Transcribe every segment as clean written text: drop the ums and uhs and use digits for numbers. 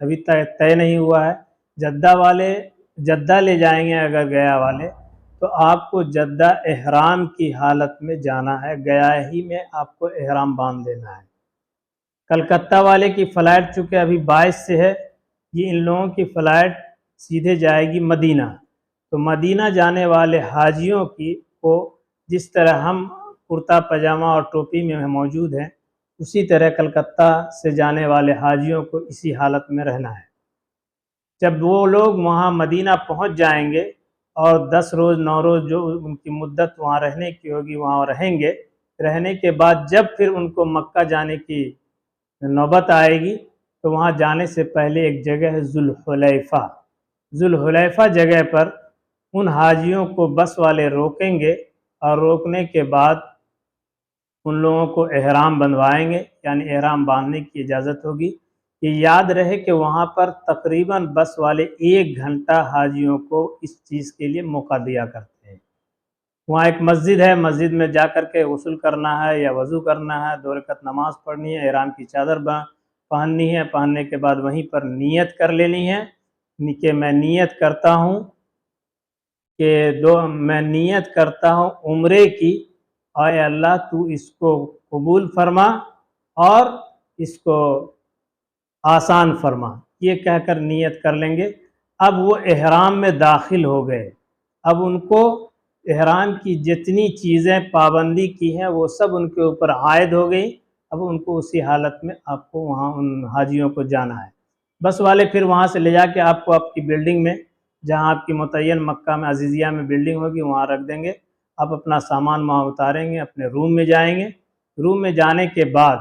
ابھی طے نہیں ہوا ہے۔ جدہ لے جائیں گے اگر گیا والے تو آپ کو جدہ احرام کی حالت میں جانا ہے، گیا ہی میں آپ کو احرام باندھ لینا ہے۔ کلکتہ والے کی فلائٹ چونکہ ابھی 22 سے ہے، یہ ان لوگوں کی فلائٹ سیدھے جائے گی مدینہ، تو مدینہ جانے والے حاجیوں کو جس طرح ہم کرتا پاجامہ اور ٹوپی میں موجود ہیں، اسی طرح کلکتہ سے جانے والے حاجیوں کو اسی حالت میں رہنا ہے۔ جب وہ لوگ وہاں مدینہ پہنچ جائیں گے اور 10 روز 9 روز جو ان کی مدت وہاں رہنے کی ہوگی وہاں رہیں گے، رہنے کے بعد جب پھر ان کو مکہ جانے کی نوبت آئے گی تو وہاں جانے سے پہلے ایک جگہ ہے ذوالحلیفہ جگہ پر ان حاجیوں کو بس والے روکیں گے، اور روکنے کے بعد ان لوگوں کو احرام بندھوائیں گے، یعنی احرام باندھنے کی اجازت ہوگی۔ یہ یاد رہے کہ وہاں پر تقریباً بس والے 1 گھنٹہ حاجیوں کو اس چیز کے لیے موقع دیا کرتے ہیں۔ وہاں ایک مسجد ہے، مسجد میں جا کر کے غسل کرنا ہے یا وضو کرنا ہے، 2 رکعت نماز پڑھنی ہے، احرام کی چادر پہننی ہے، پہننے کے بعد وہیں پر نیت کر لینی ہے کہ میں نیت کرتا ہوں عمرے کی، اے اللہ تو اس کو قبول فرما اور اس کو آسان فرما، یہ کہہ کر نیت کر لیں گے۔ اب وہ احرام میں داخل ہو گئے، اب ان کو احرام کی جتنی چیزیں پابندی کی ہیں وہ سب ان کے اوپر عائد ہو گئی۔ اب ان کو اسی حالت میں آپ کو وہاں ان حاجیوں کو جانا ہے۔ بس والے پھر وہاں سے لے جا کے آپ کو آپ کی بلڈنگ میں، جہاں آپ کی متعین مکہ میں عزیزیہ میں بلڈنگ ہوگی وہاں رکھ دیں گے۔ آپ اپنا سامان وہاں اتاریں گے، اپنے روم میں جائیں گے۔ روم میں جانے کے بعد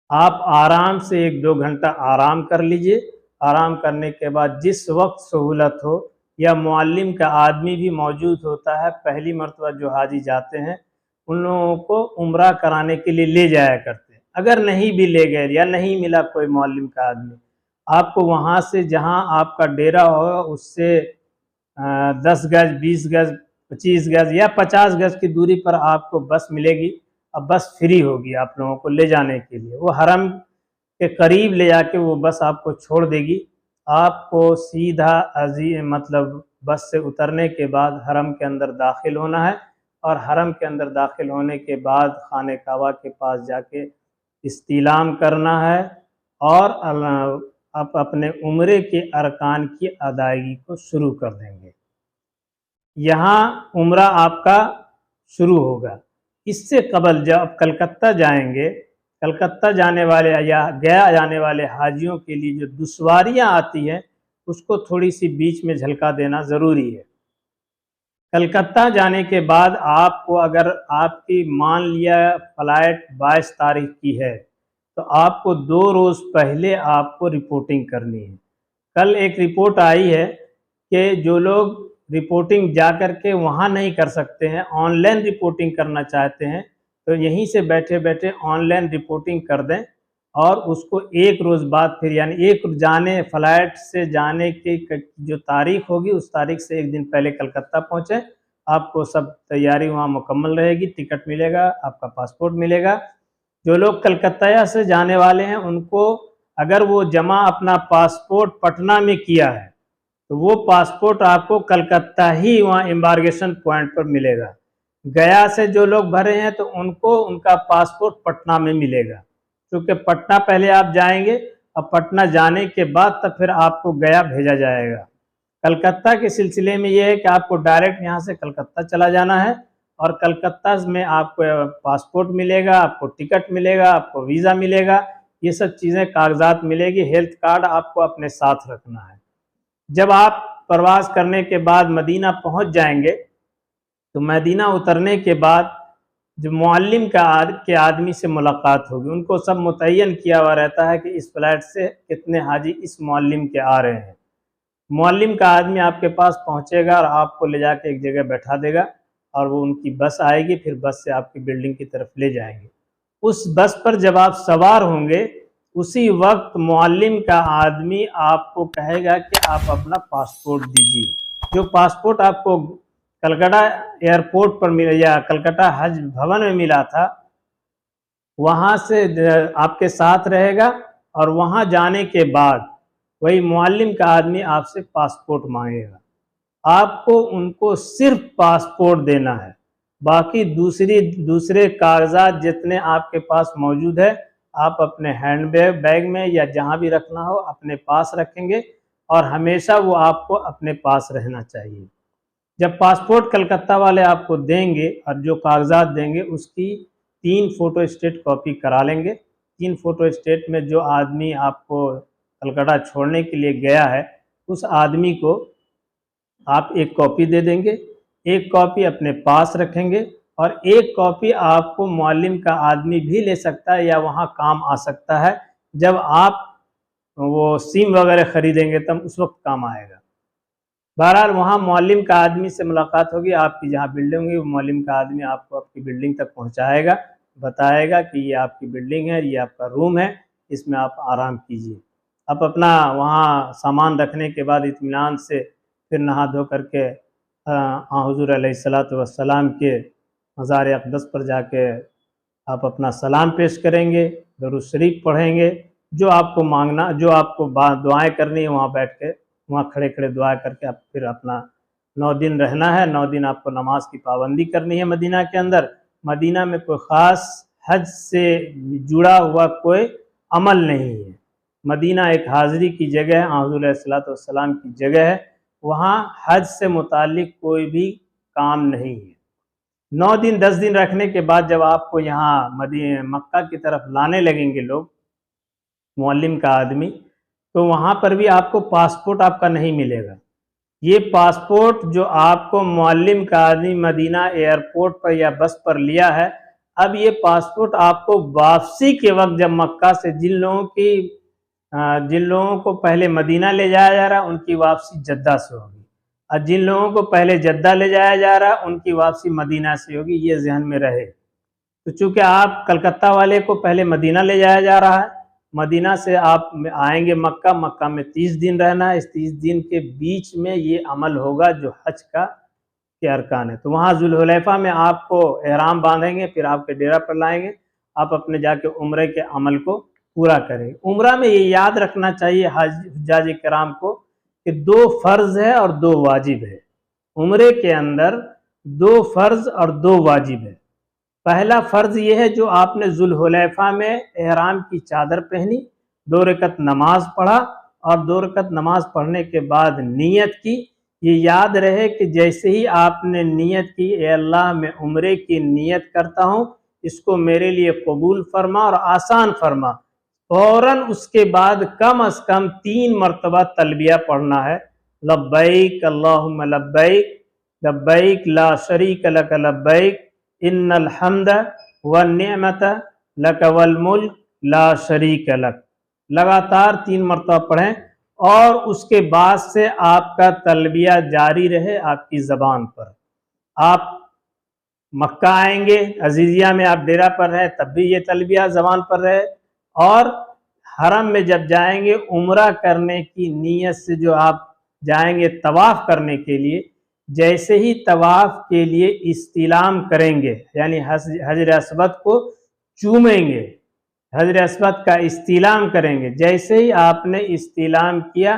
آپ آرام سے 1-2 گھنٹہ آرام کر لیجئے۔ آرام کرنے کے بعد جس وقت سہولت ہو یا معلم کا آدمی بھی موجود ہوتا ہے، پہلی مرتبہ جو حاجی جاتے ہیں ان لوگوں کو عمرہ کرانے کے لیے لے جایا کرتے ہیں۔ اگر نہیں بھی لے گئے یا نہیں ملا کوئی معلم کا آدمی، آپ کو وہاں سے جہاں آپ کا ڈیرا ہوگا اس سے 10 گز 20 گز 25 گز یا 50 گز کی دوری پر آپ کو بس ملے گی۔ اب بس فری ہوگی آپ لوگوں کو لے جانے کے لیے، وہ حرم کے قریب لے جا کے وہ بس آپ کو چھوڑ دے گی۔ آپ کو سیدھا بس سے اترنے کے بعد حرم کے اندر داخل ہونا ہے، اور حرم کے اندر داخل ہونے کے بعد خانہ کعبہ کے پاس جا کے استعلام کرنا ہے، اور آپ اپنے عمرے کے ارکان کی ادائیگی کو شروع کر دیں گے۔ یہاں عمرہ آپ کا شروع ہوگا۔ اس سے قبل جب آپ کلکتہ جائیں گے، کلکتہ جانے والے یا گیا جانے والے حاجیوں کے لیے جو دشواریاں آتی ہیں اس کو تھوڑی سی بیچ میں جھلکا دینا ضروری ہے۔ کلکتہ جانے کے بعد آپ کو اگر آپ کی مان لیا فلائٹ 22 تاریخ کی ہے تو آپ کو 2 روز پہلے آپ کو رپورٹنگ کرنی ہے۔ کل ایک رپورٹ آئی ہے کہ جو لوگ رپورٹنگ جا کر کے وہاں نہیں کر سکتے ہیں، آن لائن رپورٹنگ کرنا چاہتے ہیں، تو یہیں سے بیٹھے بیٹھے آن لائن رپورٹنگ کر دیں، اور اس کو 1 روز بعد پھر یعنی فلائٹ سے جانے کی جو تاریخ ہوگی اس تاریخ سے 1 دن پہلے کلکتہ پہنچیں۔ آپ کو سب تیاری وہاں مکمل رہے گی، ٹکٹ ملے گا، آپ کا پاسپورٹ ملے گا۔ جو لوگ کلکتہ سے جانے والے ہیں ان کو اگر وہ جمع اپنا پاسپورٹ پٹنہ میں کیا ہے تو وہ پاسپورٹ آپ کو کلکتہ ہی وہاں امبارگیشن پوائنٹ پر ملے گا۔ گیا سے جو لوگ بھرے ہیں تو ان کو ان کا پاسپورٹ پٹنہ میں ملے گا، کیونکہ پٹنہ پہلے آپ جائیں گے، اور پٹنہ جانے کے بعد تب پھر آپ کو گیا بھیجا جائے گا۔ کلکتہ کے سلسلے میں یہ ہے کہ آپ کو ڈائریکٹ یہاں سے کلکتہ چلا جانا ہے، اور کلکتہ میں آپ کو پاسپورٹ ملے گا، آپ کو ٹکٹ ملے گا، آپ کو ویزا ملے گا، یہ سب چیزیں کاغذات ملے گی۔ ہیلتھ کارڈ آپ کو اپنے ساتھ رکھنا ہے۔ جب آپ پرواز کرنے کے بعد مدینہ پہنچ جائیں گے تو مدینہ اترنے کے بعد جو معلم کے آدمی سے ملاقات ہوگی، ان کو سب متعین کیا ہوا رہتا ہے کہ اس فلائٹ سے کتنے حاجی اس معلم کے آ رہے ہیں۔ معلم کا آدمی آپ کے پاس پہنچے گا اور آپ کو لے جا کے ایک جگہ بیٹھا دے گا، اور وہ ان کی بس آئے گی، پھر بس سے آپ کی بلڈنگ کی طرف لے جائیں گے۔ اس بس پر جب آپ سوار ہوں گے اسی وقت معلم کا آدمی آپ کو کہے گا کہ آپ اپنا پاسپورٹ دیجیے۔ جو پاسپورٹ آپ کو کلکتہ ایئرپورٹ پر ملا یا کلکتہ حج بھون میں ملا تھا، وہاں سے آپ کے ساتھ رہے گا، اور وہاں جانے کے بعد وہی معلم کا آدمی آپ سے پاسپورٹ مانگے گا. آپ کو ان کو صرف پاسپورٹ دینا ہے، باقی دوسرے کاغذات جتنے آپ کے پاس موجود ہے آپ اپنے ہینڈ بیگ میں یا جہاں بھی رکھنا ہو اپنے پاس رکھیں گے، اور ہمیشہ وہ آپ کو اپنے پاس رہنا چاہیے. جب پاسپورٹ کلکتہ والے آپ کو دیں گے اور جو کاغذات دیں گے اس کی 3 فوٹو اسٹیٹ کاپی کرا لیں گے. 3 فوٹو اسٹیٹ میں جو آدمی آپ کو کلکتہ چھوڑنے کے لیے گیا ہے اس آدمی کو آپ 1 کاپی دے دیں گے، 1 کاپی اپنے پاس رکھیں گے، اور 1 کاپی آپ کو معلم کا آدمی بھی لے سکتا ہے یا وہاں کام آ سکتا ہے. جب آپ وہ سیم وغیرہ خریدیں گے تب اس وقت کام آئے گا. بہرحال وہاں معلم کا آدمی سے ملاقات ہوگی، آپ کی جہاں بلڈنگ ہوگی وہ معلم کا آدمی آپ کو آپ کی بلڈنگ تک پہنچائے گا، بتائے گا کہ یہ آپ کی بلڈنگ ہے، یہ آپ کا روم ہے، اس میں آپ آرام کیجیے. آپ اپنا وہاں سامان رکھنے کے بعد اطمینان سے پھر نہا دھو کر کے حضور علیہ الصلوۃ والسلام کے مزار اقدس پر جا کے آپ اپنا سلام پیش کریں گے، درود شریف پڑھیں گے، جو آپ کو مانگنا، جو آپ کو دعائیں کرنی ہے وہاں بیٹھ کے وہاں کھڑے کھڑے دعا کر کے آپ پھر اپنا 9 دن رہنا ہے. 9 دن آپ کو نماز کی پابندی کرنی ہے مدینہ کے اندر. مدینہ میں کوئی خاص حج سے جڑا ہوا کوئی عمل نہیں ہے. مدینہ ایک حاضری کی جگہ ہے، حضور علیہ الصلوۃ والسلام کی جگہ ہے، وہاں حج سے متعلق کوئی بھی کام نہیں ہے. 9 دن 10 دن رکھنے کے بعد جب آپ کو یہاں مکہ کی طرف لانے لگیں گے لوگ، معلم کا آدمی، تو وہاں پر بھی آپ کو پاسپورٹ آپ کا نہیں ملے گا. یہ پاسپورٹ جو آپ کو معلم کا آدمی مدینہ ایئرپورٹ پر یا بس پر لیا ہے، اب یہ پاسپورٹ آپ کو واپسی کے وقت جب مکہ سے جن لوگوں کو پہلے مدینہ لے جایا جا رہا ہے ان کی واپسی جدہ سے ہوگی، اور جن لوگوں کو پہلے جدہ لے جایا جا رہا ہے ان کی واپسی مدینہ سے ہوگی. یہ ذہن میں رہے. تو چونکہ آپ کلکتہ والے کو پہلے مدینہ لے جایا جا رہا ہے، مدینہ سے آپ آئیں گے مکہ، مکہ میں 30 دن رہنا ہے. اس 30 دن کے بیچ میں یہ عمل ہوگا جو حج کا کے ارکان ہے. تو وہاں ذوالحلیفہ میں آپ کو احرام باندھیں گے، پھر آپ کے ڈیرہ پر لائیں گے، آپ اپنے جا کے عمرے کے عمل کو پورا کریں. عمرہ میں یہ یاد رکھنا چاہیے حجاج کرام کو کہ 2 فرض ہے اور 2 واجب ہے. عمرے کے اندر 2 فرض اور 2 واجب ہے. پہلا فرض یہ ہے جو آپ نے ذوالحلیفہ میں احرام کی چادر پہنی، 2 رکعت نماز پڑھا، اور 2 رکعت نماز پڑھنے کے بعد نیت کی. یہ یاد رہے کہ جیسے ہی آپ نے نیت کی، اے اللہ میں عمرے کی نیت کرتا ہوں، اس کو میرے لیے قبول فرما اور آسان فرما، فوراً اس کے بعد کم از کم 3 مرتبہ تلبیہ پڑھنا ہے. لبیک اللہم لبیک، لبیک لا شریک لک لبیک، ان الحمد والنعمت لک والملک لا شریک لک. لگاتار 3 مرتبہ پڑھیں، اور اس کے بعد سے آپ کا تلبیہ جاری رہے آپ کی زبان پر. آپ مکہ آئیں گے، عزیزیہ میں آپ ڈیرہ پر رہے تب بھی یہ تلبیہ زبان پر رہے، اور حرم میں جب جائیں گے عمرہ کرنے کی نیت سے جو آپ جائیں گے طواف کرنے کے لیے، جیسے ہی طواف کے لیے استلام کریں گے، یعنی حجر اسود کو چومیں گے، حجر اسود کا استلام کریں گے، جیسے ہی آپ نے استلام کیا،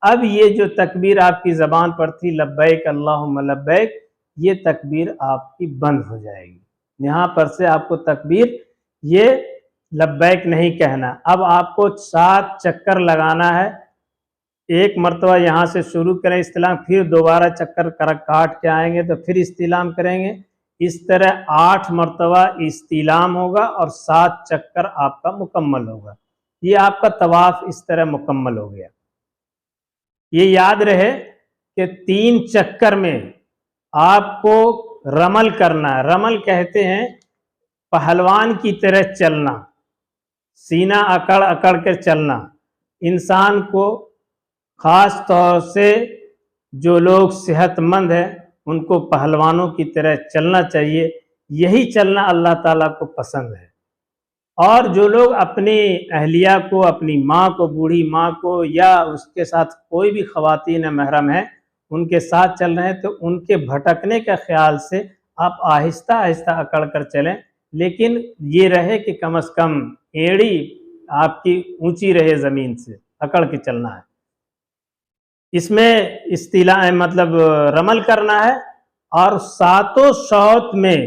اب یہ جو تکبیر آپ کی زبان پر تھی لبیک اللہم لبیک، یہ تکبیر آپ کی بند ہو جائے گی. یہاں پر سے آپ کو تکبیر یہ لبیک نہیں کہنا. اب آپ کو 7 چکر لگانا ہے. 1 مرتبہ یہاں سے شروع کریں استلام، پھر دوبارہ چکر کاٹ کے آئیں گے تو پھر استلام کریں گے. اس طرح 8 مرتبہ استلام ہوگا اور 7 چکر آپ کا مکمل ہوگا. یہ آپ کا طواف اس طرح مکمل ہو گیا. یہ یاد رہے کہ 3 چکر میں آپ کو رمل کرنا ہے. رمل کہتے ہیں پہلوان کی طرح چلنا، سینہ اکڑ اکڑ کے چلنا. انسان کو خاص طور سے جو لوگ صحت مند ہیں ان کو پہلوانوں کی طرح چلنا چاہیے. یہی چلنا اللہ تعالیٰ کو پسند ہے. اور جو لوگ اپنی اہلیہ کو، اپنی ماں کو، بوڑھی ماں کو، یا اس کے ساتھ کوئی بھی خواتین محرم ہیں ان کے ساتھ چل رہے ہیں، تو ان کے بھٹکنے کا خیال سے آپ آہستہ آہستہ اکڑ کر چلیں، لیکن یہ رہے کہ کم از کم ایڑی آپ کی اونچی رہے زمین سے، اکڑ کے چلنا ہے. اس میں استیلاء مطلب رمل کرنا ہے، اور ساتوں شوط میں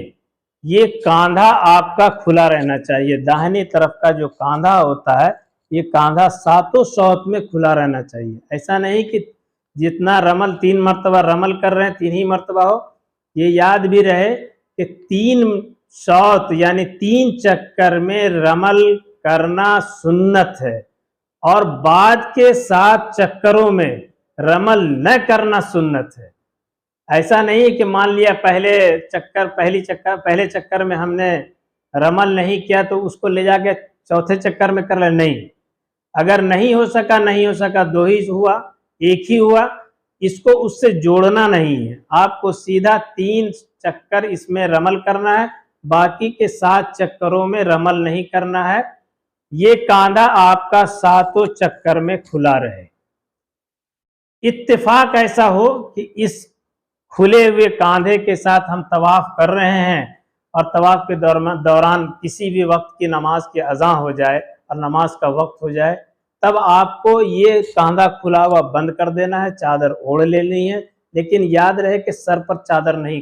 یہ کاندھا آپ کا کھلا رہنا چاہیے. داہنی طرف کا جو کاندھا ہوتا ہے یہ کاندھا ساتوں شوط میں کھلا رہنا چاہیے. ایسا نہیں کہ جتنا رمل 3 مرتبہ رمل کر رہے ہیں 3 ہی مرتبہ ہو. یہ یاد بھی رہے کہ 3 شوط یعنی 3 چکر میں رمل کرنا سنت ہے، اور بعد کے 7 چکروں میں رمل نہ کرنا سنت ہے. ایسا نہیں کہ مان لیا پہلے چکر میں ہم نے رمل نہیں کیا تو اس کو لے جا کے چوتھے چکر میں کر لیں. نہیں، اگر نہیں ہو سکا 2 ہی ہوا، 1 ہی ہوا، اس کو اس سے جوڑنا نہیں ہے. آپ کو سیدھا 3 چکر اس میں رمل کرنا ہے، باقی کے 7 چکروں میں رمل نہیں کرنا ہے. یہ کاندھا آپ کا 7 چکر میں کھلا رہے. اتفاق ایسا ہو کہ اس کھلے ہوئے کاندھے کے ساتھ ہم طواف کر رہے ہیں، اور طواف کے دوران کسی بھی وقت کی نماز کی اذان ہو جائے اور نماز کا وقت ہو جائے، تب آپ کو یہ کاندھا کھلا ہوا بند کر دینا ہے، چادر اوڑھ لینی ہے. لیکن یاد رہے کہ سر پر چادر نہیں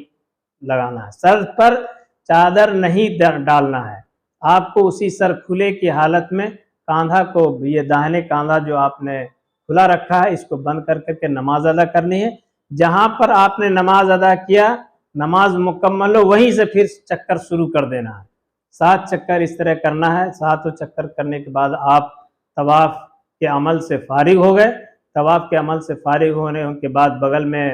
لگانا ہے، سر پر چادر نہیں ڈالنا ہے. آپ کو اسی سر کھلے کی حالت میں کاندھا کو، یہ داہنے کاندھا جو آپ نے کھلا رکھا ہے، اس کو بند کر کے نماز ادا کرنی ہے. جہاں پر آپ نے نماز ادا کیا، نماز مکمل ہو، وہیں سے پھر چکر شروع کر دینا ہے. 7 چکر اس طرح کرنا ہے. 7 چکر کرنے کے بعد آپ طواف کے عمل سے فارغ ہو گئے. طواف کے عمل سے فارغ ہونے کے بعد بغل میں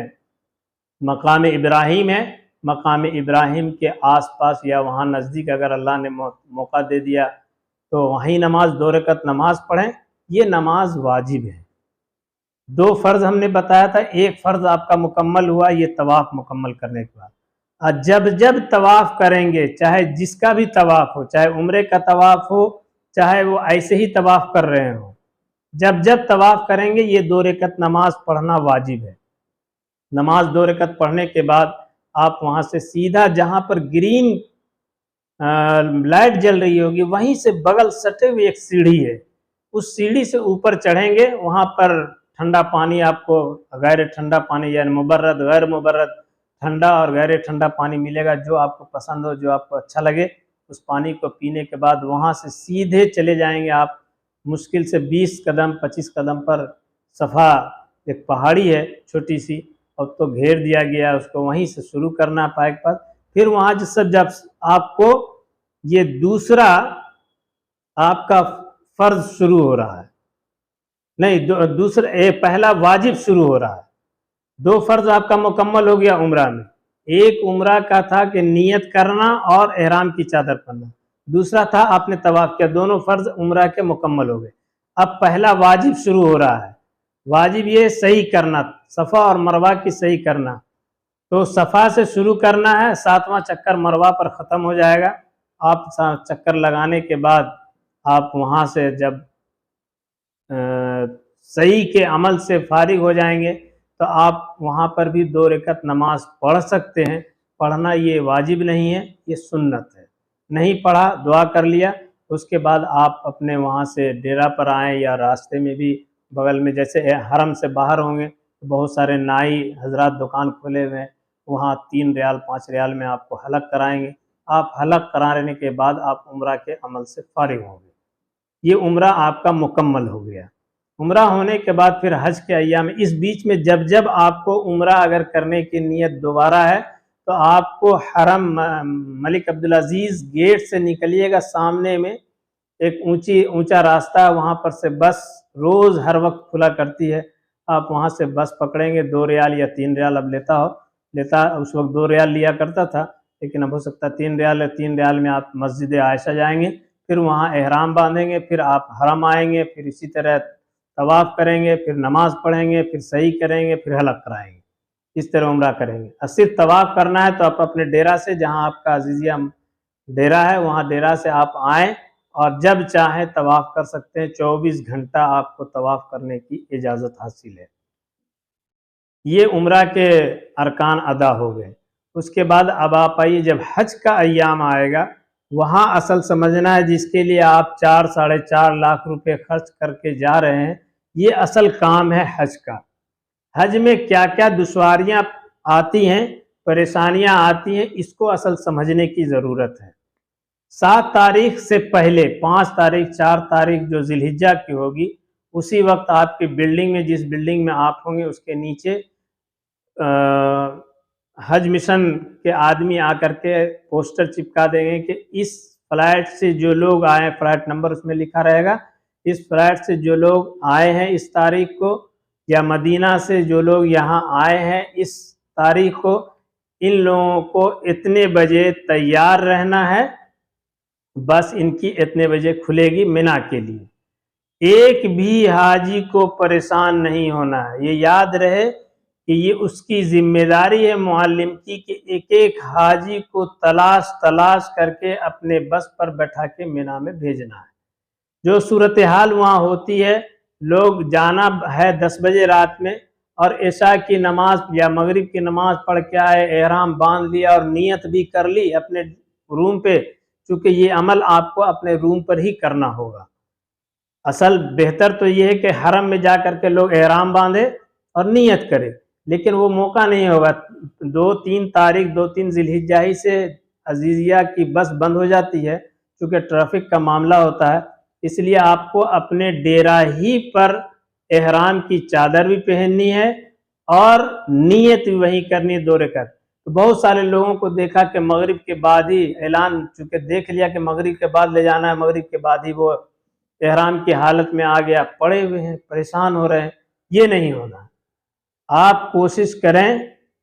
مقام ابراہیم ہے. مقام ابراہیم کے آس پاس یا وہاں نزدیک اگر اللہ نے موقع دے دیا تو وہیں 2 رکعت نماز پڑھیں. یہ نماز واجب ہے. 2 فرض ہم نے بتایا تھا، 1 فرض آپ کا مکمل ہوا یہ طواف مکمل کرنے کے بعد. جب طواف کریں گے، چاہے جس کا بھی طواف ہو، چاہے عمرے کا طواف ہو، چاہے وہ ایسے ہی طواف کر رہے ہوں، جب طواف کریں گے یہ 2 رکعت نماز پڑھنا واجب ہے. نماز 2 رکعت پڑھنے کے بعد آپ وہاں سے سیدھا جہاں پر گرین لائٹ جل رہی ہوگی وہیں سے بغل سٹے ہوئے ایک سیڑھی ہے، اس سیڑھی سے اوپر چڑھیں گے. وہاں پر ٹھنڈا پانی آپ کو، غیر ٹھنڈا پانی یعنی مبرد غیر مبرد، ٹھنڈا اور غیر ٹھنڈا پانی ملے گا. جو آپ کو پسند ہو، جو آپ کو اچھا لگے، اس پانی کو پینے کے بعد وہاں سے سیدھے چلے جائیں گے آپ. مشکل سے 20 قدم 25 قدم پر صفا ایک پہاڑی ہے چھوٹی سی، اب تو گھیر دیا گیا، اس کو وہیں سے شروع کرنا پائک پر. پھر وہاں جب آپ کو یہ دوسرا آپ کا فرض شروع ہو رہا ہے، نہیں پہلا واجب شروع ہو رہا ہے. 2 فرض آپ کا مکمل ہو گیا عمرہ میں. ایک عمرہ کا تھا کہ نیت کرنا اور احرام کی چادر پہننا، دوسرا تھا آپ نے طواف کیا. دونوں فرض عمرہ کے مکمل ہو گئے. اب پہلا واجب شروع ہو رہا ہے. واجب یہ صحیح کرنا، صفا اور مروہ کی صحیح کرنا. تو صفا سے شروع کرنا ہے، 7واں چکر مروہ پر ختم ہو جائے گا. آپ چکر لگانے کے بعد آپ وہاں سے جب صحیح کے عمل سے فارغ ہو جائیں گے تو آپ وہاں پر بھی 2 رکعت نماز پڑھ سکتے ہیں. پڑھنا یہ واجب نہیں ہے، یہ سنت ہے. نہیں پڑھا، دعا کر لیا، اس کے بعد آپ اپنے وہاں سے ڈیرا پر آئیں، یا راستے میں بھی بغل میں جیسے حرم سے باہر ہوں گے بہت سارے نائی حضرات دکان کھولے ہوئے ہیں، وہاں 3 ریال 5 ریال میں آپ کو حلق کرائیں گے. آپ حلق کرانے کے بعد آپ عمرہ کے عمل سے فارغ ہوں گے. یہ عمرہ آپ کا مکمل ہو گیا. عمرہ ہونے کے بعد پھر حج کے ایام، اس بیچ میں جب آپ کو عمرہ اگر کرنے کی نیت دوبارہ ہے تو آپ کو حرم ملک عبدالعزیز گیٹ سے نکلیے گا. سامنے میں ایک اونچا راستہ ہے، وہاں پر سے بس روز ہر وقت کھلا کرتی ہے. آپ وہاں سے بس پکڑیں گے. 2 ریال یا 3 ریال اب لیتا اس وقت 2 ریال لیا کرتا تھا، لیکن اب ہو سکتا ہے 3 ریال. 3 ریال میں آپ مسجد عائشہ جائیں گے، پھر وہاں احرام باندھیں گے، پھر آپ حرم آئیں گے، پھر اسی طرح طواف کریں گے، پھر نماز پڑھیں گے، پھر صحیح کریں گے، پھر حلق کرائیں گے. اس طرح عمرہ کریں گے. اور صرف طواف کرنا ہے تو آپ اپنے ڈیرا سے، جہاں آپ کا عزیزیہ ڈیرا ہے، وہاں ڈیرا سے آپ آئیں اور جب چاہیں طواف کر سکتے ہیں. 24 گھنٹہ آپ کو طواف کرنے کی اجازت حاصل ہے. یہ عمرہ کے ارکان ادا ہو گئے. اس کے بعد اب آپ آئیے، جب حج کا ایام آئے گا وہاں اصل سمجھنا ہے جس کے لیے آپ 4-4.5 لاکھ روپے خرچ کر کے جا رہے ہیں، یہ اصل کام ہے حج کا۔ حج میں کیا کیا دشواریاں آتی ہیں، پریشانیاں آتی ہیں، اس کو اصل سمجھنے کی ضرورت ہے۔ 7 تاریخ سے پہلے 5 تاریخ 4 تاریخ جو ذی الحجہ کی ہوگی، اسی وقت آپ کی بلڈنگ میں، جس بلڈنگ میں آپ ہوں گے اس کے نیچے حج مشن کے آدمی آ کر کے پوسٹر چپکا دیں گے کہ اس فلائٹ سے جو لوگ آئے، فلائٹ نمبر اس میں لکھا رہے گا، اس فلائٹ سے جو لوگ آئے ہیں اس تاریخ کو، یا مدینہ سے جو لوگ یہاں آئے ہیں اس تاریخ کو، ان لوگوں کو اتنے بجے تیار رہنا ہے، بس ان کی اتنے بجے کھلے گی مینا کے لیے۔ ایک بھی حاجی کو پریشان نہیں ہونا ہے، یہ یاد رہے کہ یہ اس کی ذمہ داری ہے معلم کی کہ ایک ایک حاجی کو تلاش کر کے اپنے بس پر بیٹھا کے مینا میں بھیجنا ہے۔ جو صورتحال وہاں ہوتی ہے، لوگ جانا ہے 10 بجے رات میں، اور عشاء کی نماز یا مغرب کی نماز پڑھ کے آئے، احرام باندھ لیا اور نیت بھی کر لی اپنے روم پہ، چونکہ یہ عمل آپ کو اپنے روم پر ہی کرنا ہوگا۔ اصل بہتر تو یہ ہے کہ حرم میں جا کر کے لوگ احرام باندھے اور نیت کرے، لیکن وہ موقع نہیں ہوگا۔ 2-3 تاریخ 2-3 ذی الحجہ ہی سے عزیزیہ کی بس بند ہو جاتی ہے، چونکہ ٹریفک کا معاملہ ہوتا ہے، اس لیے آپ کو اپنے ڈیرہ ہی پر احرام کی چادر بھی پہننی ہے اور نیت بھی وہیں کرنی ہے 2 رکعت۔ تو بہت سارے لوگوں کو دیکھا کہ مغرب کے بعد ہی اعلان، چونکہ دیکھ لیا کہ مغرب کے بعد لے جانا ہے، مغرب کے بعد ہی وہ احرام کی حالت میں آ گیا، پڑے ہوئے ہیں، پریشان ہو رہے ہیں۔ یہ نہیں ہونا۔ آپ کوشش کریں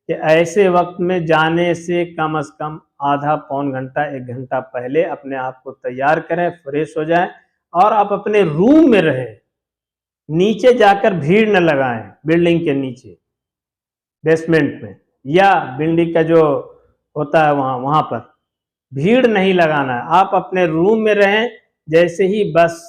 کہ ایسے وقت میں جانے سے کم از کم آدھا پون گھنٹہ 1 گھنٹہ پہلے اپنے آپ کو تیار کریں، فریش ہو جائیں، اور آپ اپنے روم میں رہیں، نیچے جا کر بھیڑ نہ لگائیں، بلڈنگ کے نیچے بیسمنٹ میں یا بلڈنگ کا جو ہوتا ہے وہاں پر بھیڑ نہیں لگانا ہے۔ آپ اپنے روم میں رہیں، جیسے ہی بس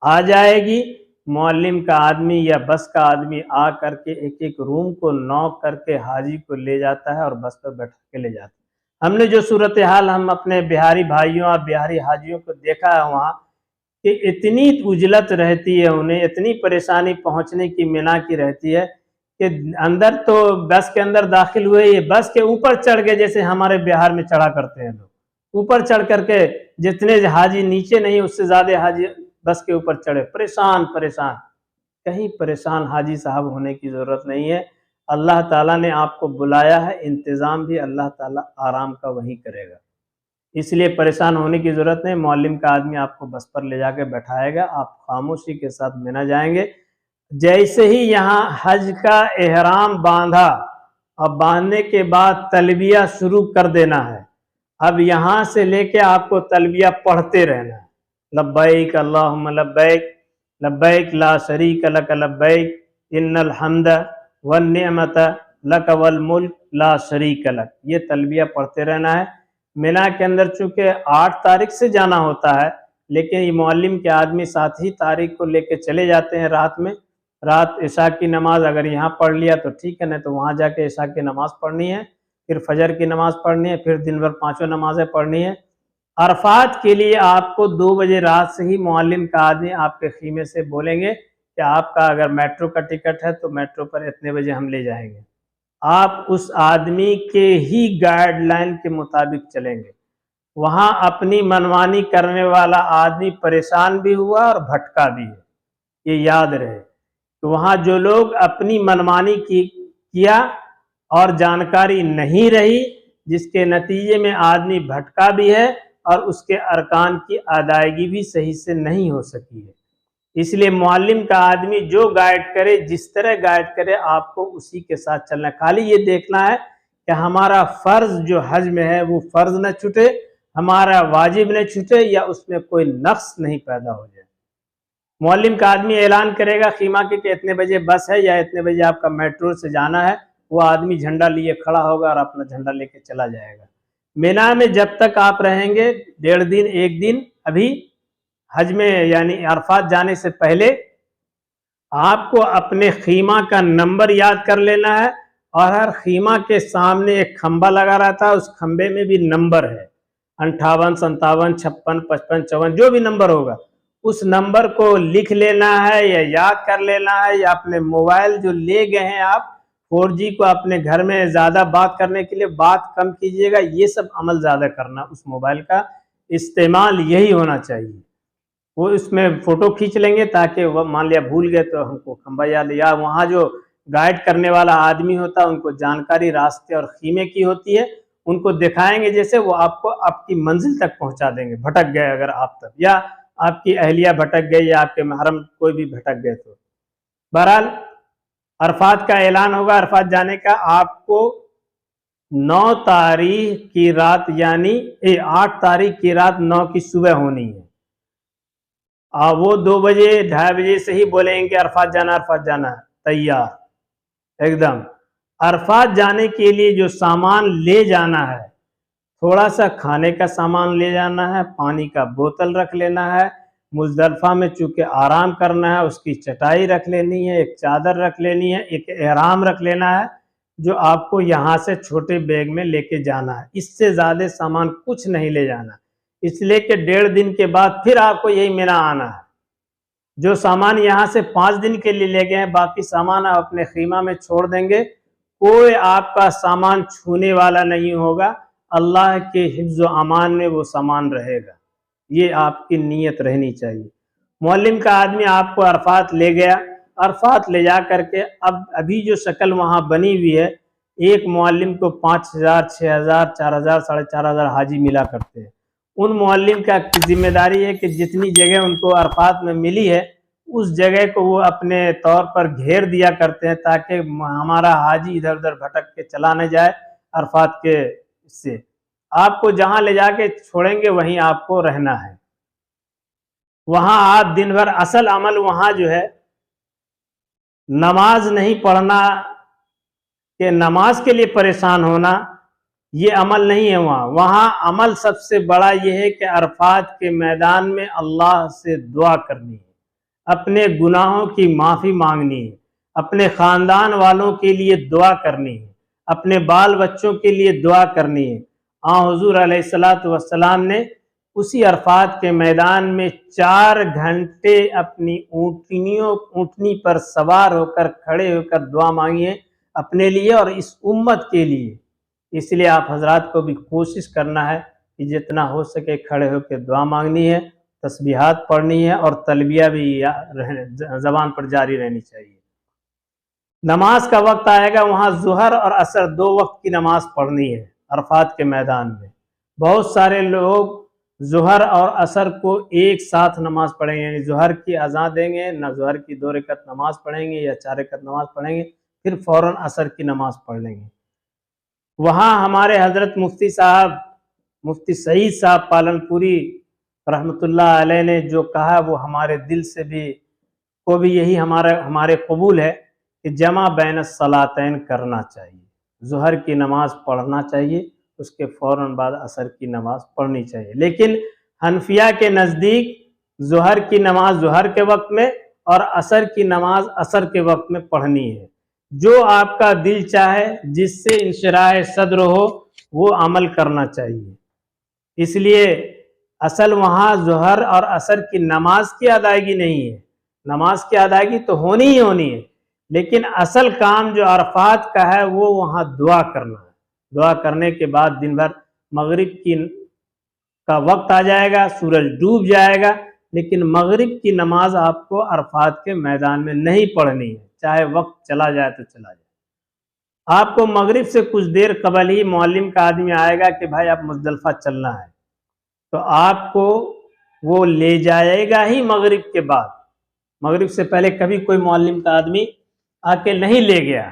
آ جائے گی، معلم کا آدمی یا بس کا آدمی آ کر کے ایک ایک روم کو نوک کر کے حاجی کو لے جاتا ہے اور بس پر بیٹھا کے لے جاتا ہے۔ ہم نے جو صورتحال ہم اپنے بہاری بھائیوں اور بہاری حاجیوں کو دیکھا ہے وہاں، کہ اتنی اجلت رہتی ہے انہیں، اتنی پریشانی پہنچنے کی مینا کی رہتی ہے کہ اندر تو بس کے اندر داخل ہوئے، یہ بس کے اوپر چڑھ گئے، جیسے ہمارے بہار میں چڑھا کرتے ہیں لوگ، اوپر چڑھ کر کے جتنے حاجی نیچے نہیں اس سے زیادہ حاجی بس کے اوپر چڑھے، پریشان۔ کہیں پریشان حاجی صاحب ہونے کی ضرورت نہیں ہے۔ اللہ تعالیٰ نے آپ کو بلایا ہے، انتظام بھی اللہ تعالیٰ آرام کا وہی کرے گا، اس لیے پریشان ہونے کی ضرورت نہیں۔ معلم کا آدمی آپ کو بس پر لے جا کے بیٹھائے گا، آپ خاموشی کے ساتھ مینا جائیں گے۔ جیسے ہی یہاں حج کا احرام باندھا اور باندھنے کے بعد تلبیہ شروع کر دینا ہے، اب یہاں سے لے کے آپ کو تلبیہ پڑھتے رہنا ہے۔ لبیک اللہم لبیک، لبیک لا شریک لک لبیک، ان الحمد والنعمت لک والملک لا شریک لک، یہ تلبیہ پڑھتے رہنا ہے۔ مینا کے اندر چونکہ 8 تاریخ سے جانا ہوتا ہے، لیکن یہ معلم کے آدمی 7 تاریخ کو لے کے چلے جاتے ہیں رات عشاء کی نماز اگر یہاں پڑھ لیا تو ٹھیک ہے، نہیں تو وہاں جا کے عشاء کی نماز پڑھنی ہے، پھر فجر کی نماز پڑھنی ہے، پھر دن بھر 5 نمازیں پڑھنی ہے۔ عرفات کے لیے آپ کو 2 بجے رات سے ہی معلم کا آدمی آپ کے خیمے سے بولیں گے کہ آپ کا اگر میٹرو کا ٹکٹ ہے تو میٹرو پر اتنے بجے ہم لے جائیں گے۔ آپ اس آدمی کے ہی گائیڈ لائن کے مطابق چلیں گے۔ وہاں اپنی منمانی کرنے والا آدمی پریشان بھی ہوا اور بھٹکا بھی ہے، یہ یاد رہے کہ وہاں جو لوگ اپنی منمانی کیا اور جانکاری نہیں رہی، جس کے نتیجے میں آدمی بھٹکا بھی ہے اور اس کے ارکان کی ادائیگی بھی صحیح سے نہیں ہو سکی ہے۔ اس لیے معلم کا آدمی جو گائیڈ کرے، جس طرح گائیڈ کرے، آپ کو اسی کے ساتھ چلنا ہے۔ خالی یہ دیکھنا ہے کہ ہمارا فرض جو حج میں ہے وہ فرض نہ چھوٹے، ہمارا واجب نہ چھوٹے، یا اس میں کوئی نقص نہیں پیدا ہو جائے۔ معلم کا آدمی اعلان کرے گا خیمہ کے کہ اتنے بجے بس ہے یا اتنے بجے آپ کا میٹرو سے جانا ہے، وہ آدمی جھنڈا لیے کھڑا ہوگا اور اپنا جھنڈا لے کے چلا جائے گا۔ مینا میں جب تک آپ رہیں گے 1.5 دن 1 دن، ابھی حج میں یعنی عرفات جانے سے پہلے آپ کو اپنے خیمہ کا نمبر یاد کر لینا ہے، اور ہر خیمہ کے سامنے ایک کھمبا لگا رہتا ہے، اس کھمبے میں بھی نمبر ہے۔ 58, 57, 56, 55, 54 جو بھی نمبر ہوگا اس نمبر کو لکھ لینا ہے یا یاد کر لینا ہے، یا اپنے موبائل جو لے گئے ہیں آپ 4G کو اپنے گھر میں زیادہ بات کرنے کے لیے بات کم کیجئے گا، یہ سب عمل زیادہ کرنا، اس موبائل کا استعمال یہی ہونا چاہیے۔ وہ اس میں فوٹو کھینچ لیں گے تاکہ وہ مان لیا بھول گئے تو ہم کو کھمبا یاد، یا وہاں جو گائیڈ کرنے والا آدمی ہوتا ہے ان کو جانکاری راستے اور خیمے کی ہوتی ہے، ان کو دکھائیں گے جیسے وہ آپ کو آپ کی منزل تک پہنچا دیں گے، بھٹک گئے اگر آپ تک، یا آپ کی اہلیہ بھٹک گئی یا آپ کے محرم کوئی بھی بھٹک گئے تو۔ بہرحال عرفات کا اعلان ہوگا، عرفات جانے کا آپ کو 9 تاریخ کی رات یعنی 8 تاریخ کی رات 9 کی صبح ہونی ہے۔ وہ 2 بجے 2:30 بجے سے ہی بولیں گے عرفات جانا، عرفات جانا ہے، تیار ایک دم۔ عرفات جانے کے لیے جو سامان لے جانا ہے، تھوڑا سا کھانے کا سامان لے جانا ہے، پانی کا بوتل رکھ لینا ہے، مزدلفہ میں چونکہ آرام کرنا ہے اس کی چٹائی رکھ لینی ہے، ایک چادر رکھ لینی ہے، ایک احرام رکھ لینا ہے جو آپ کو یہاں سے چھوٹے بیگ میں لے کے جانا ہے۔ اس سے زیادہ سامان کچھ نہیں لے جانا، اس لیے کہ 1.5 دن کے بعد پھر آپ کو یہی مینا آنا ہے۔ جو سامان یہاں سے 5 دن کے لیے لے گئے ہیں باقی سامان آپ اپنے خیمہ میں چھوڑ دیں گے، کوئی آپ کا سامان چھونے والا نہیں ہوگا، اللہ کے حفظ و امان میں وہ سامان رہے گا، یہ آپ کی نیت رہنی چاہیے۔ معلم کا آدمی آپ کو عرفات لے گیا، عرفات لے جا کر کے ابھی جو شکل وہاں بنی ہوئی ہے، ایک معلم کو 5,000 6,000 4,000 4,500 حاجی ملا کرتے ہیں۔ ان معلم کا ذمہ داری ہے کہ جتنی جگہ ان کو عرفات میں ملی ہے اس جگہ کو وہ اپنے طور پر گھیر دیا کرتے ہیں تاکہ ہمارا حاجی ادھر ادھر بھٹک کے چلا نہ جائے عرفات کے سے۔ آپ کو جہاں لے جا کے چھوڑیں گے وہیں آپ کو رہنا ہے، وہاں آپ دن بھر اصل عمل وہاں جو ہے نماز نہیں پڑھنا کہ نماز کے لیے پریشان ہونا، یہ عمل نہیں ہے۔ وہاں عمل سب سے بڑا یہ ہے کہ عرفات کے میدان میں اللہ سے دعا کرنی ہے، اپنے گناہوں کی معافی مانگنی ہے، اپنے خاندان والوں کے لیے دعا کرنی ہے، اپنے بال بچوں کے لیے دعا کرنی ہے۔ حضور علیہ السلام نے اسی عرفات کے میدان میں 4 گھنٹے اپنی اونٹنی پر سوار ہو کر کھڑے ہو کر دعا مانگی ہے اپنے لیے اور اس امت کے لیے۔ اس لیے آپ حضرات کو بھی کوشش کرنا ہے کہ جتنا ہو سکے کھڑے ہو کے دعا مانگنی ہے، تسبیحات پڑھنی ہے اور تلبیہ بھی زبان پر جاری رہنی چاہیے۔ نماز کا وقت آئے گا، وہاں ظہر اور عصر 2 وقت کی نماز پڑھنی ہے عرفات کے میدان میں۔ بہت سارے لوگ ظہر اور عصر کو ایک ساتھ نماز پڑھیں گے، یعنی ظہر کی اذان دیں گے، نہ ظہر کی 2 رکعت نماز پڑھیں گے یا 4 رکعت نماز پڑھیں گے، پھر فوراً عصر کی نماز پڑھ لیں گے۔ وہاں ہمارے حضرت مفتی صاحب مفتی سعید صاحب پالن پوری رحمۃ اللہ علیہ نے جو کہا وہ ہمارے دل سے بھی یہی ہمارے قبول ہے کہ جمع بین الصلاتین کرنا چاہیے، ظہر کی نماز پڑھنا چاہیے، اس کے فوراً بعد عصر کی نماز پڑھنی چاہیے۔ لیکن حنفیہ کے نزدیک ظہر کی نماز ظہر کے وقت میں اور عصر کی نماز عصر کے وقت میں پڑھنی ہے۔ جو آپ کا دل چاہے، جس سے انشراح صدر ہو، وہ عمل کرنا چاہیے۔ اس لیے اصل وہاں ظہر اور عصر کی نماز کی ادائیگی نہیں ہے، نماز کی ادائیگی تو ہونی ہی ہونی ہے، لیکن اصل کام جو عرفات کا ہے وہ وہاں دعا کرنا ہے۔ دعا کرنے کے بعد دن بھر مغرب کا وقت آ جائے گا، سورج ڈوب جائے گا، لیکن مغرب کی نماز آپ کو عرفات کے میدان میں نہیں پڑھنی ہے، چاہے وقت چلا جائے تو چلا جائے۔ آپ کو مغرب سے کچھ دیر قبل ہی معلم کا آدمی آئے گا کہ بھائی آپ مزدلفہ چلنا ہے، تو آپ کو وہ لے جائے گا ہی مغرب کے بعد۔ مغرب سے پہلے کبھی کوئی معلم کا آدمی آ کے نہیں لے گیا،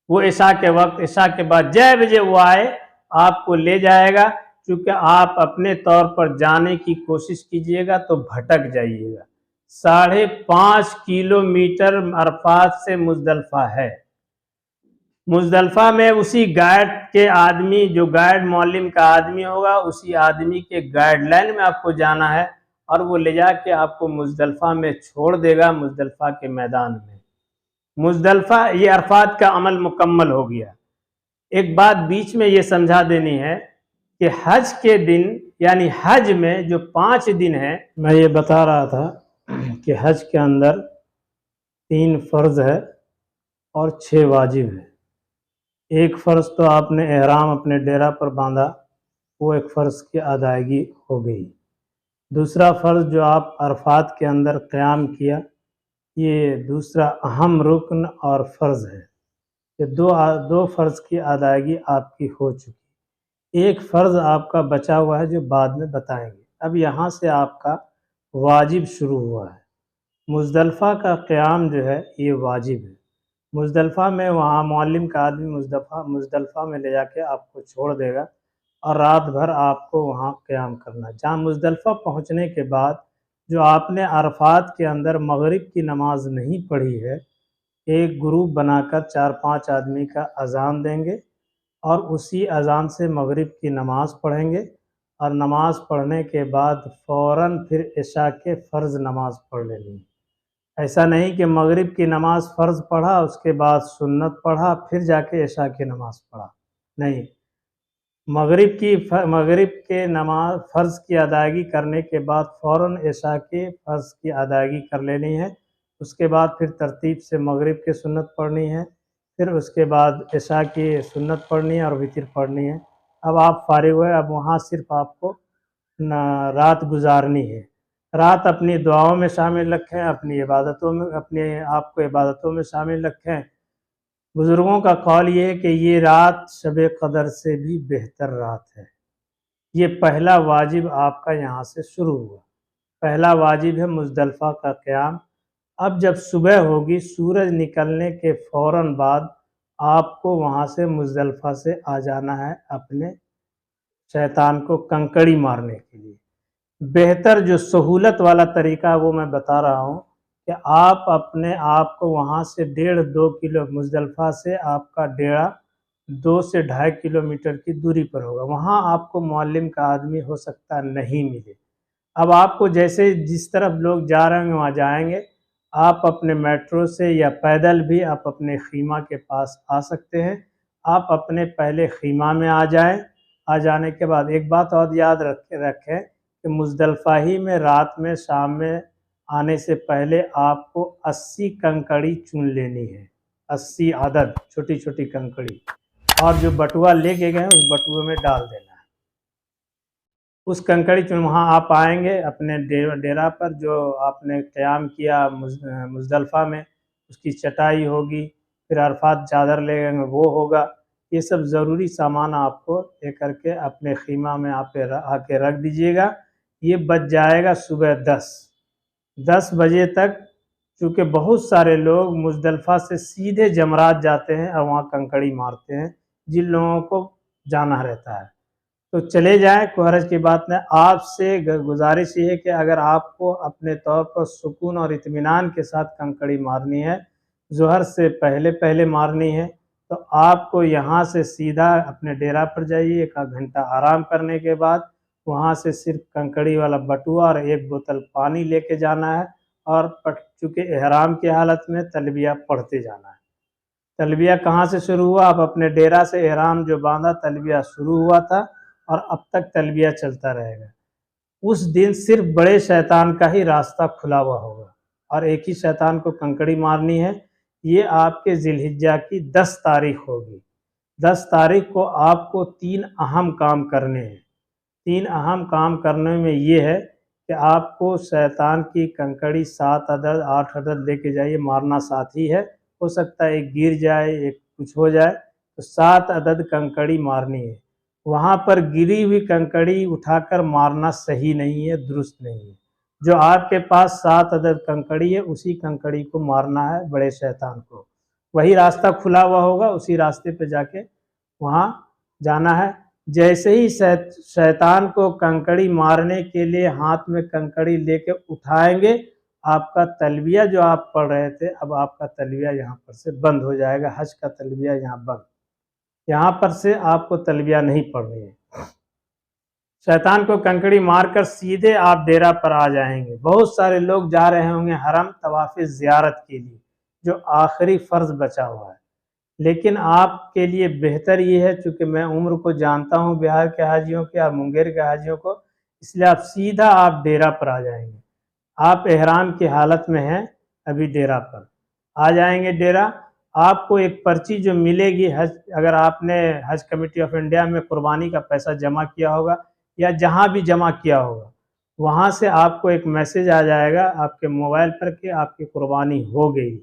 وہ عشاء کے وقت، عشاء کے بعد جے بجے وہ آئے آپ کو لے جائے گا۔ چونکہ آپ اپنے طور پر جانے کی کوشش کیجئے گا تو بھٹک جائیے گا۔ 5.5 کلومیٹر عرفات سے مزدلفہ ہے۔ مزدلفہ میں اسی گائیڈ کے آدمی، جو گائیڈ معلم کا آدمی ہوگا، اسی آدمی کے گائیڈ لائن میں آپ کو جانا ہے اور وہ لے جا کے آپ کو مزدلفہ میں چھوڑ دے گا، مزدلفہ کے میدان میں۔ مزدلفہ یہ عرفات کا عمل مکمل ہو گیا۔ ایک بات بیچ میں یہ سمجھا دینی ہے کہ کہ حج کے دن یعنی حج میں جو 5 دن ہیں، میں یہ بتا رہا تھا کہ حج کے اندر 3 فرض ہے اور 6 واجب ہے۔ ایک فرض تو آپ نے احرام اپنے ڈیرا پر باندھا، وہ ایک فرض کی ادائیگی ہو گئی۔ دوسرا فرض جو آپ عرفات کے اندر قیام کیا، یہ دوسرا اہم رکن اور فرض ہے۔ یہ دو فرض کی ادائیگی آپ کی ہو چکی۔ ایک فرض آپ کا بچا ہوا ہے جو بعد میں بتائیں گے۔ اب یہاں سے آپ کا واجب شروع ہوا ہے۔ مزدلفہ کا قیام جو ہے یہ واجب ہے۔ مزدلفہ میں وہاں معلم کا آدمی مزدلفہ میں لے جا کے آپ کو چھوڑ دے گا اور رات بھر آپ کو وہاں قیام کرنا ہے۔ جہاں مزدلفہ پہنچنے کے بعد جو آپ نے عرفات کے اندر مغرب کی نماز نہیں پڑھی ہے، ایک گروپ بنا کر 4-5 آدمی کا اذان دیں گے اور اسی اذان سے مغرب کی نماز پڑھیں گے، اور نماز پڑھنے کے بعد فوراً پھر عشاء کے فرض نماز پڑھ لینی ہے۔ ایسا نہیں کہ مغرب کی نماز فرض پڑھا، اس کے بعد سنت پڑھا، پھر جا کے عشاء کی نماز پڑھا، نہیں۔ مغرب کے نماز فرض کی ادائیگی کرنے کے بعد فوراً عشاء کے فرض کی ادائیگی کر لینی ہے۔ اس کے بعد پھر ترتیب سے مغرب کی سنت پڑھنی ہے، پھر اس کے بعد عشاء کی سنت پڑھنی ہے اور وتر پڑھنی ہے۔ اب آپ فارغ ہوئے، اب وہاں صرف آپ کو رات گزارنی ہے۔ رات اپنی دعاؤں میں شامل رکھیں، اپنی عبادتوں میں، اپنے آپ کو عبادتوں میں شامل رکھیں۔ بزرگوں کا قول یہ ہے کہ یہ رات شب قدر سے بھی بہتر رات ہے۔ یہ پہلا واجب آپ کا یہاں سے شروع ہوا۔ پہلا واجب ہے مزدلفہ کا قیام۔ اب جب صبح ہوگی، سورج نکلنے کے فوراً بعد آپ کو وہاں سے مزدلفہ سے آ جانا ہے اپنے شیطان کو کنکڑی مارنے کے لیے۔ بہتر جو سہولت والا طریقہ وہ میں بتا رہا ہوں کہ آپ اپنے آپ کو وہاں سے 1.5-2 کلو، مزدلفہ سے آپ کا ڈیرا 2 سے 2.5 کلومیٹر کی دوری پر ہوگا۔ وہاں آپ کو معلم کا آدمی ہو سکتا نہیں ملے۔ اب آپ کو جیسے جس طرف لوگ جا رہے ہیں وہاں جائیں گے، آپ اپنے میٹرو سے یا پیدل بھی آپ اپنے خیمہ کے پاس آ سکتے ہیں۔ آپ اپنے پہلے خیمہ میں آ جائیں۔ آ جانے کے بعد ایک بات اور یاد رکھیں کہ مزدلفہ ہی میں رات میں شام میں آنے سے پہلے آپ کو 80 کنکڑی چن لینی ہے، 80 عدد چھوٹی چھوٹی کنکڑی، اور جو بٹوا لے کے گئے اس بٹوے میں ڈال دینا ہے۔ اس کنکڑی وہاں آپ آئیں گے اپنے ڈیرا پر، جو آپ نے قیام کیا مزدلفہ میں، اس کی چٹائی ہوگی، پھر عرفات چادر لے گئے وہ ہوگا۔ یہ سب ضروری سامان آپ کو لے کر کے اپنے خیمہ میں آپ آ کے رکھ دیجیے گا۔ یہ بج جائے گا صبح 10 بجے تک، چونکہ بہت سارے لوگ مزدلفہ سے سیدھے جمرات جاتے ہیں اور وہاں کنکڑی مارتے ہیں، جن لوگوں کو جانا رہتا ہے تو چلے جائیں، کوئی حرج کی بات نہیں۔ آپ سے گزارش یہ ہے کہ اگر آپ کو اپنے طور پر سکون اور اطمینان کے ساتھ کنکڑی مارنی ہے، ظہر سے پہلے مارنی ہے، تو آپ کو یہاں سے سیدھا اپنے ڈیرا پر جائیے، 1 گھنٹہ آرام کرنے کے بعد وہاں سے صرف کنکڑی والا بٹوا اور 1 بوتل پانی لے کے جانا ہے، اور چونکہ احرام کی حالت میں تلبیہ پڑھتے جانا ہے۔ تلبیہ کہاں سے شروع ہوا؟ آپ اپنے ڈیرا سے احرام جو باندھا، تلبیہ شروع ہوا تھا اور اب تک تلبیہ چلتا رہے گا۔ اس دن صرف بڑے شیطان کا ہی راستہ کھلا ہوا ہوگا، اور ایک ہی شیطان کو کنکڑی مارنی ہے۔ یہ آپ کے ذی الحجہ کی 10 تاریخ ہوگی۔ 10 تاریخ کو آپ کو 3 اہم کام کرنے ہیں۔ 3 اہم کام کرنے میں یہ ہے کہ آپ کو شیطان کی کنکڑی 7 عدد 8 عدد لے کے جائیے، مارنا 7 ہی ہے، ہو سکتا ہے ایک گر جائے، ایک کچھ ہو جائے، تو 7 عدد کنکڑی مارنی ہے۔ وہاں پر گری ہوئی کنکڑی اٹھا کر مارنا صحیح نہیں ہے، درست نہیں ہے۔ جو آپ کے پاس 7 عدد کنکڑی ہے، اسی کنکڑی کو مارنا ہے، بڑے شیطان کو۔ وہی راستہ کھلا ہوا ہوگا، اسی راستے پہ جا کے وہاں جانا ہے۔ جیسے ہی شیطان کو کنکڑی مارنے کے لیے ہاتھ میں کنکڑی لے کے اٹھائیں گے، آپ کا تلبیہ جو آپ پڑھ رہے تھے، اب آپ کا تلبیہ یہاں پر سے بند ہو جائے گا۔ حج کا تلبیہ یہاں بند، یہاں پر سے آپ کو تلبیہ نہیں پڑھنی ہے۔ شیطان کو کنکڑی مار کر سیدھے آپ ڈیرا پر آ جائیں گے۔ بہت سارے لوگ جا رہے ہوں گے حرم طواف زیارت کے لیے، جو آخری فرض بچا ہوا ہے۔ لیکن آپ کے لیے بہتر یہ ہے، چونکہ میں عمر کو جانتا ہوں بہار کے حاجیوں کے اور منگیر کے حاجیوں کو، اس لیے آپ سیدھا ڈیرا پر آ جائیں گے۔ آپ احرام کی حالت میں ہیں ابھی، ڈیرا پر آ جائیں گے۔ ڈیرا آپ کو ایک پرچی جو ملے گی حج، اگر آپ نے حج کمیٹی آف انڈیا میں قربانی کا پیسہ جمع کیا ہوگا یا جہاں بھی جمع کیا ہوگا، وہاں سے آپ کو ایک میسج آ جائے گا آپ کے موبائل پر کہ آپ کی قربانی ہو گئی۔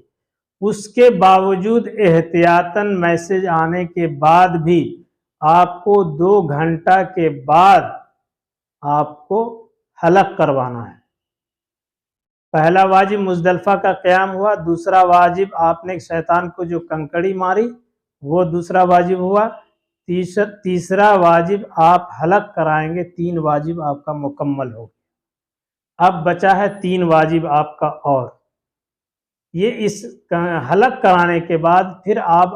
اس کے باوجود احتیاطاً میسج آنے کے بعد بھی آپ کو 2 گھنٹہ کے بعد آپ کو حلق کروانا ہے۔ پہلا واجب مزدلفہ کا قیام ہوا، دوسرا واجب آپ نے شیطان کو جو کنکڑی ماری وہ دوسرا واجب ہوا، تیسرا واجب آپ حلق کرائیں گے۔ 3 واجب آپ کا مکمل ہو۔ اب بچا ہے 3 واجب آپ کا اور۔ یہ اس حلق کرانے کے بعد پھر آپ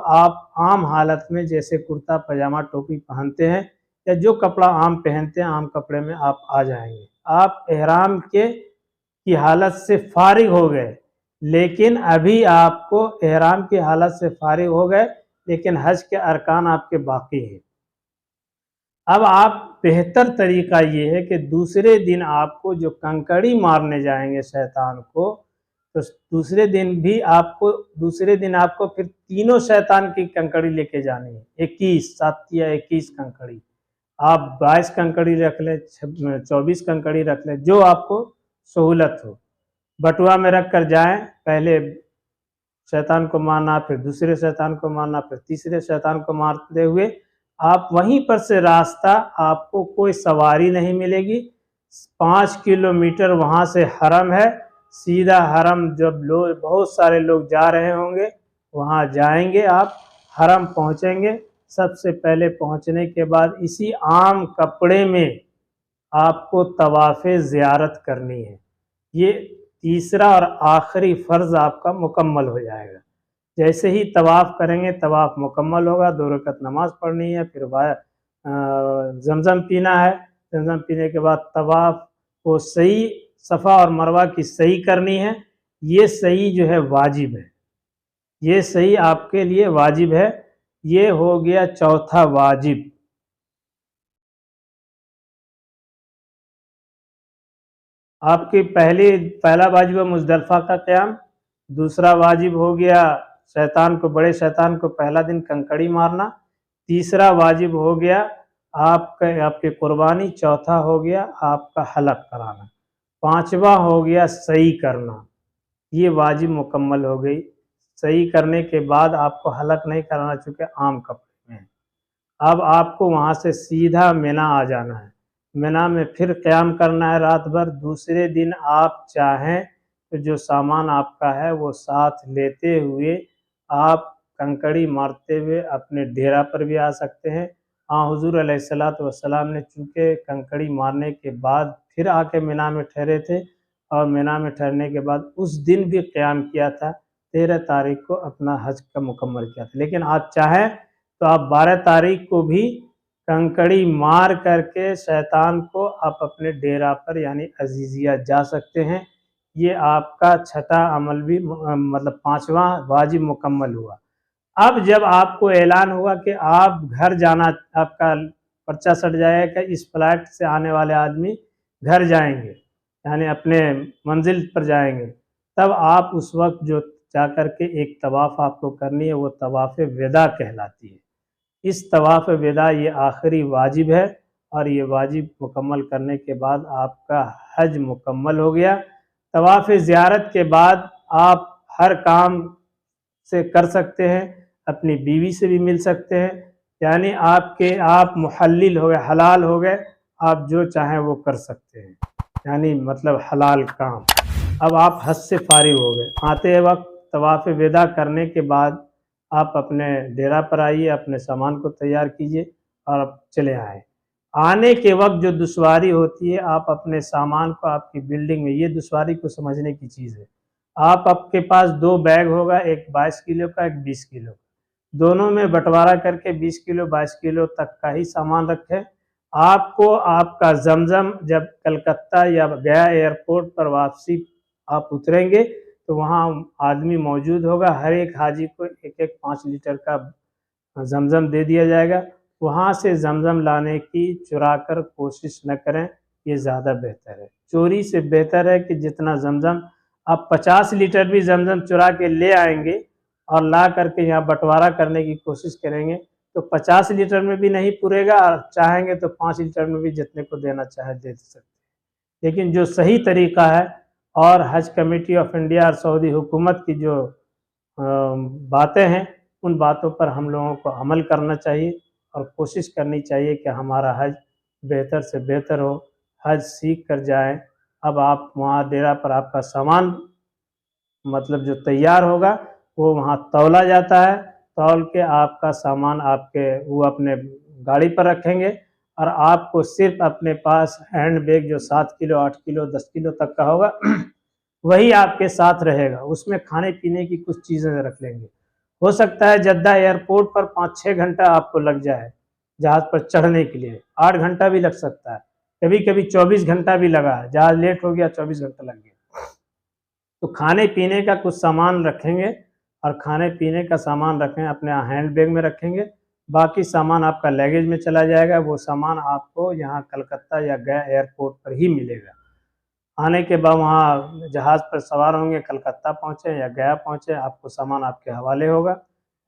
عام حالت میں جیسے کرتا پاجامہ ٹوپی پہنتے ہیں یا جو کپڑا عام پہنتے ہیں، عام کپڑے میں آپ آ جائیں گے۔ آپ احرام کی حالت سے فارغ ہو گئے، لیکن ابھی آپ کو احرام کی حالت سے فارغ ہو گئے لیکن حج کے ارکان آپ کے باقی ہیں۔ اب آپ بہتر طریقہ یہ ہے کہ دوسرے دن آپ کو جو کنکڑی مارنے جائیں گے شیطان کو، تو دوسرے دن آپ کو پھر تینوں شیطان کی کنکڑی لے کے جانی ہے۔ 7 یا 21 کنکڑی، آپ 22 کنکڑی رکھ لیں، 24 کنکڑی رکھ لیں، جو آپ کو سہولت ہو۔ بٹوا میں رکھ کر جائیں، پہلے شیطان کو مارنا، پھر دوسرے شیطان کو مارنا، پھر تیسرے شیطان کو مارتے ہوئے آپ وہیں پر سے راستہ، آپ کو کوئی سواری نہیں ملے گی۔ 5 کلومیٹر وہاں سے حرم ہے، سیدھا حرم جب بہت سارے لوگ جا رہے ہوں گے وہاں جائیں گے، آپ حرم پہنچیں گے۔ سب سے پہلے پہنچنے کے بعد اسی عام کپڑے میں آپ کو طواف زیارت کرنی ہے۔ یہ تیسرا اور آخری فرض آپ کا مکمل ہو جائے گا۔ جیسے ہی طواف کریں گے، طواف مکمل ہوگا، 2 رکعت نماز پڑھنی ہے، پھر زمزم پینا ہے۔ زمزم پینے کے بعد طواف کو صحیح، صفا اور مروہ کی صحیح کرنی ہے۔ یہ صحیح جو ہے واجب ہے، یہ صحیح آپ کے لیے واجب ہے۔ یہ ہو گیا چوتھا واجب۔ آپ کی پہلا واجب ہے مزدلفہ کا قیام، دوسرا واجب ہو گیا بڑے شیطان کو پہلا دن کنکڑی مارنا، تیسرا واجب ہو گیا آپ کی قربانی، چوتھا ہو گیا آپ کا حلق کرانا، پانچواں ہو گیا صحیح کرنا۔ یہ واجب مکمل ہو گئی۔ صحیح کرنے کے بعد آپ کو حلق نہیں کرانا چونکہ عام کپڑے میں ہے۔ اب آپ کو وہاں سے سیدھا منی آ جانا ہے۔ منی میں پھر قیام کرنا ہے رات بھر۔ دوسرے دن آپ چاہیں تو جو سامان آپ کا ہے وہ ساتھ لیتے ہوئے آپ کنکڑی مارتے ہوئے اپنے ڈیرا پر بھی آ سکتے ہیں۔ حضور علیہ الصلوۃ والسلام نے چونکہ کنکڑی مارنے کے بعد پھر آ کے منی میں ٹھہرے تھے، اور منی میں ٹھہرنے کے بعد اس دن بھی قیام کیا تھا، 13 تاریخ کو اپنا حج کا مکمل کیا تھا۔ لیکن آپ چاہیں تو آپ 12 تاریخ کو بھی کنکڑی مار کر کے شیطان کو آپ اپنے ڈیرا پر یعنی عزیزیہ جا سکتے ہیں۔ یہ آپ کا چھٹا عمل بھی مطلب 5واں واجب مکمل ہوا۔ اب جب آپ کو اعلان ہوا کہ آپ گھر جانا، آپ کا پرچہ سٹ جائے گا کہ اس فلائٹ سے آنے والے آدمی گھر جائیں گے، یعنی اپنے منزل پر جائیں گے، تب آپ اس وقت جو جا کر کے ایک طواف آپ کو کرنی ہے، وہ طواف وداع کہلاتی ہے۔ اس طواف وداع یہ آخری واجب ہے، اور یہ واجب مکمل کرنے کے بعد آپ کا حج مکمل ہو گیا۔ طواف زیارت کے بعد آپ ہر کام سے کر سکتے ہیں، اپنی بیوی سے بھی مل سکتے ہیں، یعنی آپ محلل ہو گئے، حلال ہو گئے، آپ جو چاہیں وہ کر سکتے ہیں، یعنی مطلب حلال کام۔ اب آپ حج سے فارغ ہو گئے۔ آتے وقت طواف وداع کرنے کے بعد آپ اپنے ڈیرا پر آئیے، اپنے سامان کو تیار کیجئے اور آپ چلے آئیں۔ آنے کے وقت جو دشواری ہوتی ہے، آپ اپنے سامان کو آپ کی بلڈنگ میں، یہ دشواری کو سمجھنے کی چیز ہے۔ آپ کے پاس 2 بیگ ہوگا، ایک 22 کلو کا، ایک 20 کلو کا، دونوں میں بٹوارہ کر کے 20 کلو 22 کلو تک کا ہی سامان رکھیں۔ آپ کو آپ کا زمزم جب کلکتہ یا گیا ایئرپورٹ پر واپسی آپ اتریں گے تو وہاں آدمی موجود ہوگا، ہر ایک حاجی کو ایک ایک 5 لیٹر کا زمزم دے دیا جائے گا۔ وہاں سے زمزم لانے کی چرا کر کوشش نہ کریں، یہ زیادہ بہتر ہے۔ چوری سے بہتر ہے کہ جتنا زمزم آپ 50 لیٹر بھی زمزم چرا کے لے آئیں گے اور لا کر کے یہاں بٹوارا کرنے کی کوشش کریں گے تو 50 لیٹر میں بھی نہیں پورے گا، اور چاہیں گے تو 5 لیٹر میں بھی جتنے کو دینا چاہے دے سکتے ہیں۔ لیکن جو صحیح طریقہ ہے اور حج کمیٹی آف انڈیا اور سعودی حکومت کی جو باتیں ہیں، ان باتوں پر ہم لوگوں کو عمل کرنا چاہیے اور کوشش کرنی چاہیے کہ ہمارا حج بہتر سے بہتر ہو، حج سیکھ کر جائیں۔ اب آپ وہاں ڈیرا پر آپ کا سامان مطلب جو تیار ہوگا وہ وہاں تولا جاتا ہے، تول کے آپ کا سامان آپ کے وہ اپنے گاڑی پر رکھیں گے، اور آپ کو صرف اپنے پاس ہینڈ بیگ جو 7 کلو 8 کلو 10 کلو تک کا ہوگا وہی آپ کے ساتھ رہے گا۔ اس میں کھانے پینے کی کچھ چیزیں رکھ لیں گے۔ ہو سکتا ہے جدہ ایئرپورٹ پر 5-6 گھنٹہ آپ کو لگ جائے جہاز پر چڑھنے کے لیے، 8 گھنٹہ بھی لگ سکتا ہے، کبھی کبھی 24 گھنٹہ بھی لگا ہے، جہاز لیٹ ہو گیا 24 گھنٹہ لگ گیا۔ تو کھانے پینے کا کچھ سامان رکھیں گے، اور کھانے پینے کا سامان رکھیں اپنے ہینڈ بیگ میں رکھیں گے، باقی سامان آپ کا لیگیج میں چلا جائے گا۔ وہ سامان آپ کو یہاں کلکتہ یا گیا ایئرپورٹ پر ہی ملے گا۔ آنے کے بعد وہاں جہاز پر سوار ہوں گے، کلکتہ پہنچے یا گیا پہنچے، آپ کو سامان آپ کے حوالے ہوگا،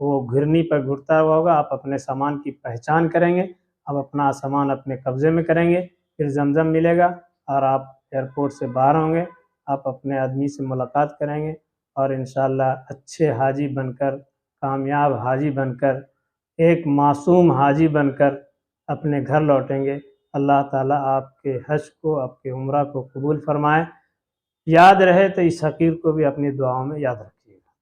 وہ گھرنی پر گھرتا ہوا ہوگا، آپ اپنے سامان کی پہچان کریں گے، اب اپنا سامان اپنے قبضے میں کریں گے، پھر زمزم ملے گا اور آپ ایئرپورٹ سے باہر ہوں گے، آپ اپنے آدمی سے ملاقات کریں گے، اور انشاءاللہ اچھے حاجی بن کر، کامیاب حاجی بن کر، ایک معصوم حاجی بن کر اپنے گھر لوٹیں گے۔ اللہ تعالیٰ آپ کے حج کو، آپ کے عمرہ کو قبول فرمائے۔ یاد رہے تو اس حقیر کو بھی اپنی دعاؤں میں یاد رکھیں۔